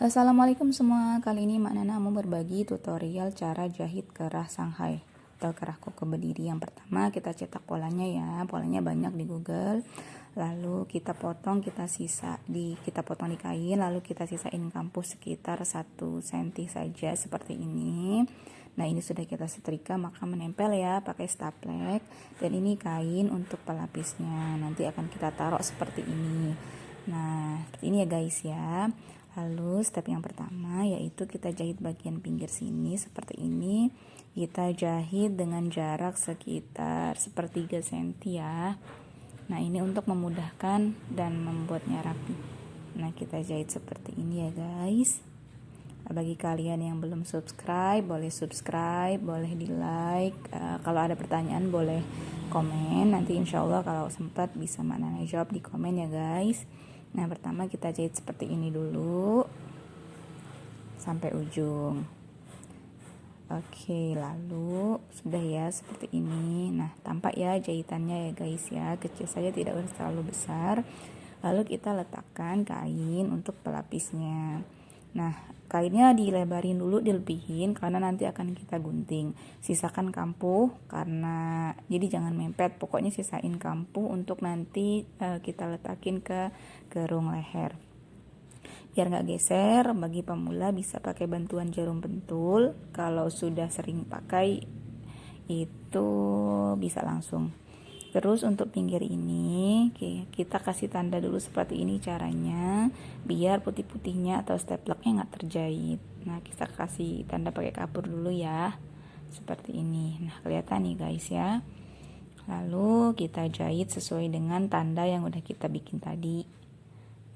Assalamualaikum semua, kali ini Mak Nana mau berbagi tutorial cara jahit kerah Shanghai atau kerah koko berdiri. Yang pertama kita cetak polanya ya, polanya banyak di Google. Lalu kita potong, kita potong di kain, lalu kita sisain kampus sekitar 1 cm saja seperti ini. Nah ini sudah kita setrika, maka menempel ya pakai staplek. Dan ini kain untuk pelapisnya, nanti akan kita taruh seperti ini. Nah seperti ini ya guys ya. Lalu step yang pertama yaitu kita jahit bagian pinggir sini seperti ini. Kita jahit dengan jarak sekitar 1/3 cm ya. Nah ini untuk memudahkan dan membuatnya rapi. Nah kita jahit seperti ini ya guys. Bagi kalian yang belum subscribe, boleh di like. Kalau ada pertanyaan boleh komen. Nanti insya Allah kalau sempat bisa Mak Nana jawab di komen ya guys. Nah pertama kita jahit seperti ini dulu sampai ujung. Oke, lalu sudah ya seperti ini. Nah tampak ya jahitannya ya guys ya, kecil saja, tidak harus terlalu besar. Lalu kita letakkan kain untuk pelapisnya. Nah kainnya dilebarin dulu, dilebihin karena nanti akan kita gunting. Sisakan kampuh karena jadi jangan mepet, pokoknya sisain kampuh untuk nanti kita letakin ke gerung leher biar nggak geser. Bagi pemula bisa pakai bantuan jarum pentul, kalau sudah sering pakai itu bisa langsung. Terus untuk pinggir ini kita kasih tanda dulu seperti ini caranya, biar putih-putihnya atau stepleknya nggak terjahit. Nah kita kasih tanda pakai kapur dulu ya, seperti ini. Nah kelihatan nih guys ya. Lalu kita jahit sesuai dengan tanda yang udah kita bikin tadi.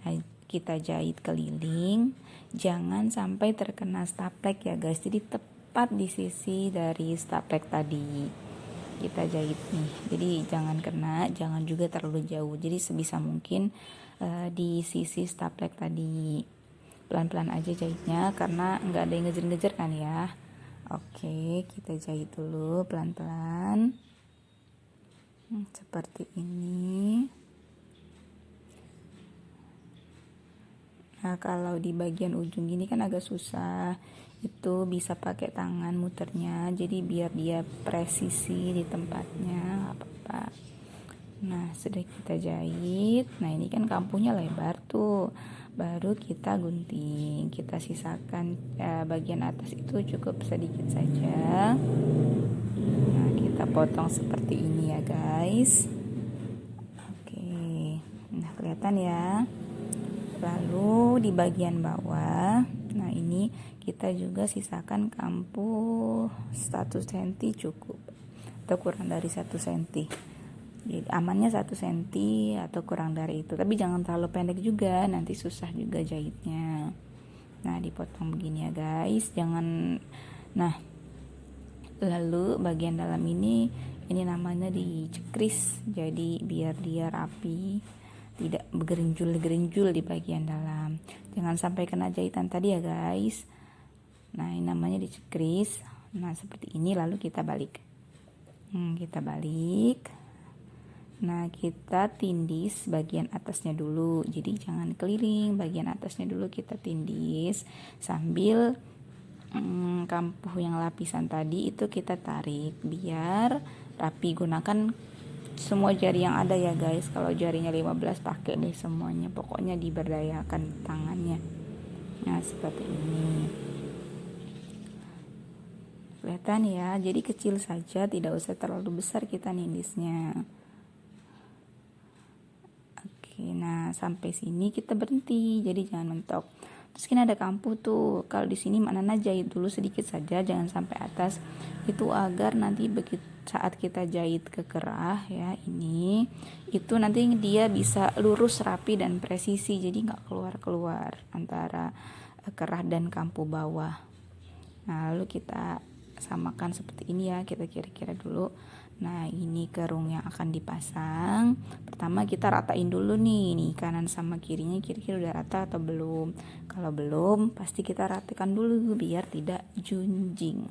Nah kita jahit keliling, jangan sampai terkena staplek ya guys, jadi tepat di sisi dari staplek tadi kita jahit nih, jadi jangan kena, jangan juga terlalu jauh, jadi sebisa mungkin di sisi staplek tadi. Pelan-pelan aja jahitnya karena nggak ada yang ngejer-ngejer kan ya. Oke, kita jahit dulu pelan-pelan seperti ini. Nah kalau di bagian ujung gini kan agak susah, itu bisa pakai tangan muternya, jadi biar dia presisi di tempatnya, apa-apa. Nah sudah kita jahit. Nah ini kan kampuhnya lebar tuh, baru kita gunting. Kita sisakan bagian atas itu cukup sedikit saja. Nah kita potong seperti ini ya guys. Oke, nah kelihatan ya. Lalu di bagian bawah, nah ini kita juga sisakan kampuh 1 cm cukup, atau kurang dari 1 cm. Jadi amannya 1 cm atau kurang dari itu, tapi jangan terlalu pendek juga, nanti susah juga jahitnya. Nah dipotong begini ya guys, jangan. Nah lalu bagian dalam ini namanya dicekris, jadi biar dia rapi, tidak bergerinjul di bagian dalam. Jangan sampai kena jahitan tadi ya guys. Nah ini namanya dicekris. Nah seperti ini, lalu kita balik. Kita balik. Nah kita tindis bagian atasnya dulu, jadi jangan keliling, bagian atasnya dulu kita tindis sambil kampuh yang lapisan tadi itu kita tarik biar rapi. Gunakan semua jari yang ada ya guys, kalau jarinya 15 pakai deh semuanya, pokoknya diberdayakan tangannya. Nah seperti ini kelihatan ya, jadi kecil saja, tidak usah terlalu besar kita nindisnya. Oke, nah sampai sini kita berhenti, jadi jangan mentok. Terus kan ada kampuh tuh, kalau di sini Mak Nana jahit dulu sedikit saja, jangan sampai atas, itu agar nanti begitu saat kita jahit ke kerah ya ini, itu nanti dia bisa lurus, rapi dan presisi, jadi nggak keluar antara kerah dan kampuh bawah. Nah lalu kita samakan seperti ini ya, kita kira-kira dulu. Nah ini kerung yang akan dipasang, pertama kita ratain dulu nih kanan sama kirinya, kira-kira udah rata atau belum. Kalau belum pasti kita ratakan dulu biar tidak junjing.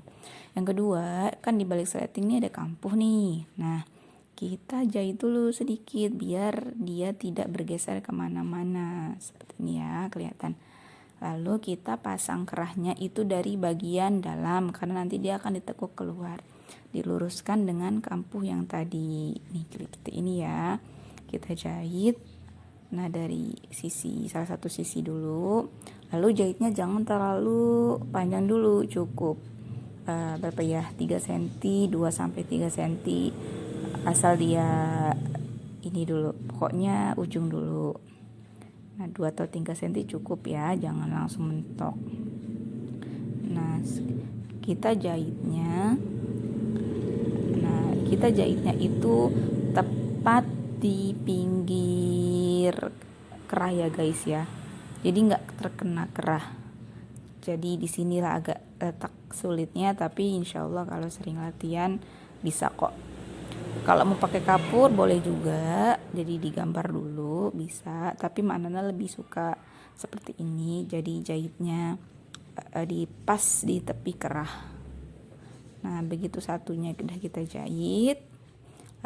Yang kedua kan di balik sleting ini ada kampuh nih, nah kita jahit dulu sedikit biar dia tidak bergeser kemana-mana seperti ini ya, kelihatan. Lalu kita pasang kerahnya itu dari bagian dalam karena nanti dia akan ditekuk keluar. Diluruskan dengan kampuh yang tadi. Nih seperti ini ya. Kita jahit. Nah dari salah satu sisi dulu. Lalu jahitnya jangan terlalu panjang dulu, cukup berapa ya? 3 cm, 2 sampai 3 cm. Asal dia ini dulu. Pokoknya ujung dulu. Nah 2 atau 3 cm cukup ya, jangan langsung mentok. Nah kita jahitnya itu tepat di pinggir kerah ya guys ya, jadi nggak terkena kerah. Jadi disinilah agak letak sulitnya, tapi insya Allah kalau sering latihan bisa kok. Kalau mau pakai kapur boleh juga, jadi digambar dulu bisa, tapi maknanya lebih suka seperti ini. Jadi jahitnya pas di tepi kerah. Nah begitu satunya udah kita jahit,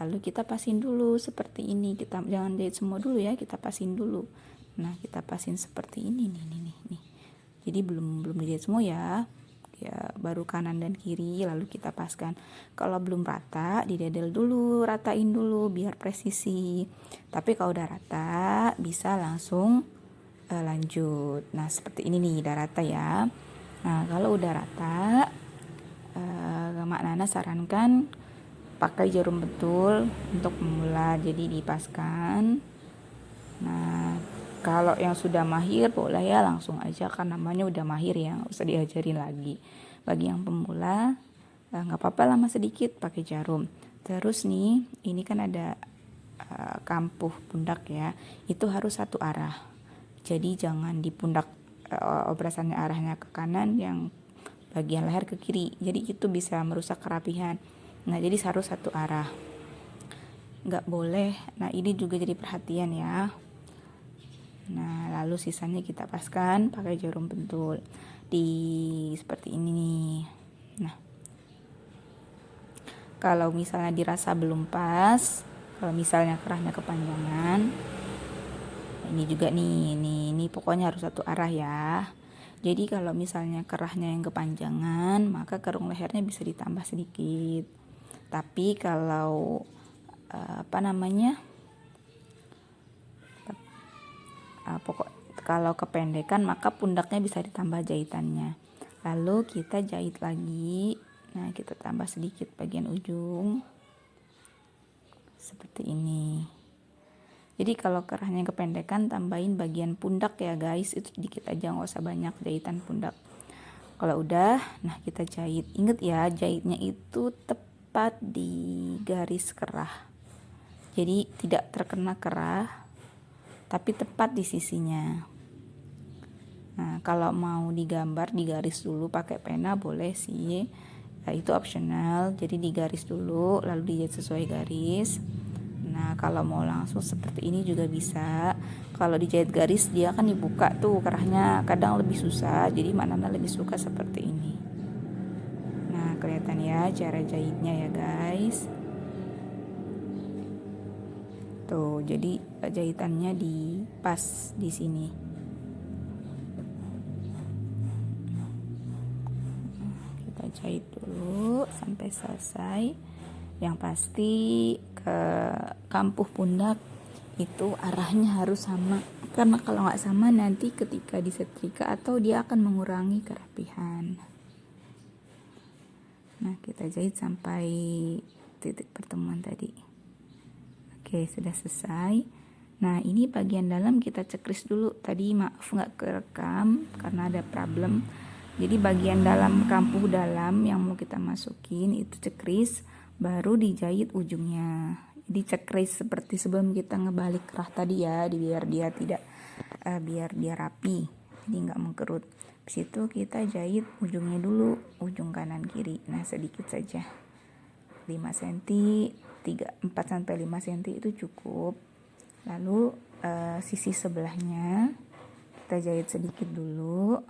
lalu kita pasin dulu seperti ini. Kita jangan jahit semua dulu ya, kita pasin dulu. Nah kita pasin seperti ini nih. Jadi belum dijahit semua ya, baru kanan dan kiri lalu kita paskan. Kalau belum rata didedel dulu, ratain dulu biar presisi. Tapi kalau udah rata bisa langsung lanjut. Nah seperti ini nih, udah rata ya. Nah kalau udah rata Mak Nana sarankan pakai jarum betul untuk pemula, jadi dipaskan. Nah kalau yang sudah mahir boleh ya langsung aja, kan namanya udah mahir ya, nggak usah diajarin lagi. Bagi yang pemula nggak apa-apa lama sedikit pakai jarum. Terus nih ini kan ada kampuh pundak ya, itu harus satu arah. Jadi jangan di pundak obrasannya arahnya ke kanan, yang bagian leher ke kiri. Jadi itu bisa merusak kerapihan. Nah jadi harus satu arah, nggak boleh. Nah ini juga jadi perhatian ya. Nah lalu sisanya kita paskan pakai jarum pentul di seperti ini nih. Nah kalau misalnya dirasa belum pas, kalau misalnya kerahnya kepanjangan, ini juga nih ini pokoknya harus satu arah ya. Jadi kalau misalnya kerahnya yang kepanjangan, maka kerung lehernya bisa ditambah sedikit. Tapi kalau kalau kependekan maka pundaknya bisa ditambah jahitannya. Lalu kita jahit lagi. Nah kita tambah sedikit bagian ujung seperti ini. Jadi kalau kerahnya kependekan tambahin bagian pundak ya guys, itu sedikit aja, nggak usah banyak jahitan pundak. Kalau udah, nah kita jahit. Ingat ya, jahitnya itu tepat di garis kerah. Jadi tidak terkena kerah, tapi tepat di sisinya. Nah kalau mau digambar digaris dulu pakai pena boleh sih, nah, itu optional. Jadi digaris dulu lalu dijahit sesuai garis. Nah kalau mau langsung seperti ini juga bisa. Kalau dijahit garis dia kan dibuka tuh kerahnya, kadang lebih susah. Jadi maknanya lebih suka seperti ini. Nah kelihatan ya cara jahitnya ya guys. Tuh jadi jahitannya di pas di sini. Kita jahit dulu sampai selesai. Yang pasti ke kampuh pundak itu arahnya harus sama, karena kalau nggak sama nanti ketika disetrika atau dia akan mengurangi kerapihan. Nah kita jahit sampai titik pertemuan tadi. Oke sudah selesai. Nah ini bagian dalam kita cekris dulu. Tadi maaf nggak kerekam karena ada problem. Jadi bagian dalam kampuh dalam yang mau kita masukin itu cekris, baru dijahit ujungnya. Dicekris seperti sebelum kita ngebalik kerah tadi ya, biar dia tidak biar dia rapi, jadi nggak mengkerut. Habis itu kita jahit ujungnya dulu, ujung kanan kiri. Nah sedikit saja, 5 cm, 4 sampai 5 cm itu cukup. Lalu sisi sebelahnya kita jahit sedikit dulu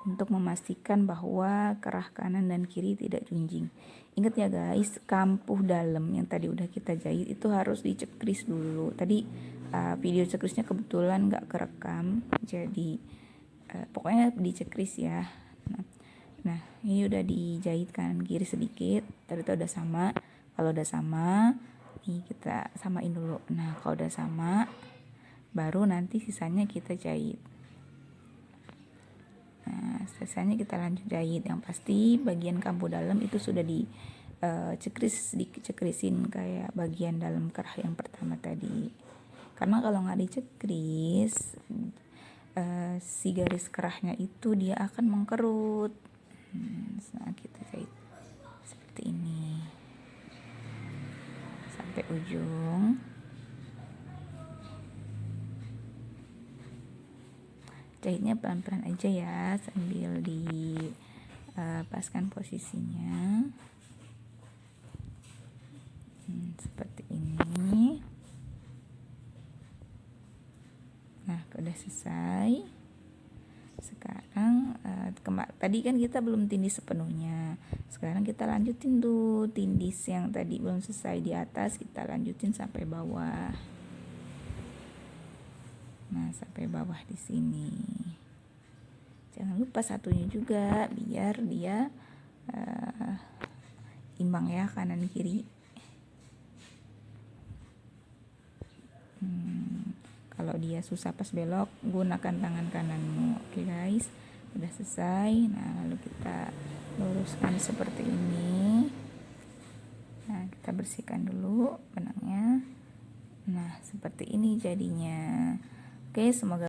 untuk memastikan bahwa kerah kanan dan kiri tidak junjing. Ingat ya guys, kampuh dalam yang tadi udah kita jahit itu harus dicekris dulu. Tadi video cekrisnya kebetulan nggak kerekam, jadi pokoknya dicekris ya. Nah ini udah dijahit kanan kiri sedikit, tadi tuh udah sama. Kalau udah sama nih kita samain dulu. Nah kalau udah sama baru nanti sisanya kita jahit. Nah sisanya kita lanjut jahit. Yang pasti bagian kambu dalam itu sudah di sedikit cekrisin kayak bagian dalam kerah yang pertama tadi. Karena kalau nggak dicekris si garis kerahnya itu dia akan mengkerut. Nah kita jahit seperti ini sampai ujung. Jahitnya pelan-pelan aja ya sambil dipaskan posisinya. Seperti ini. Nah udah selesai. Sekarang tadi kan kita belum tindis sepenuhnya. Sekarang kita lanjutin tuh tindis yang tadi belum selesai di atas, kita lanjutin sampai bawah. Nah sampai bawah di sini. Jangan lupa satunya juga biar dia imbang ya kanan kiri. Kalau dia susah pas belok, gunakan tangan kananmu. Oke guys, udah selesai. Nah lalu kita luruskan seperti ini. Nah kita bersihkan dulu benangnya. Nah seperti ini jadinya. Oke, semoga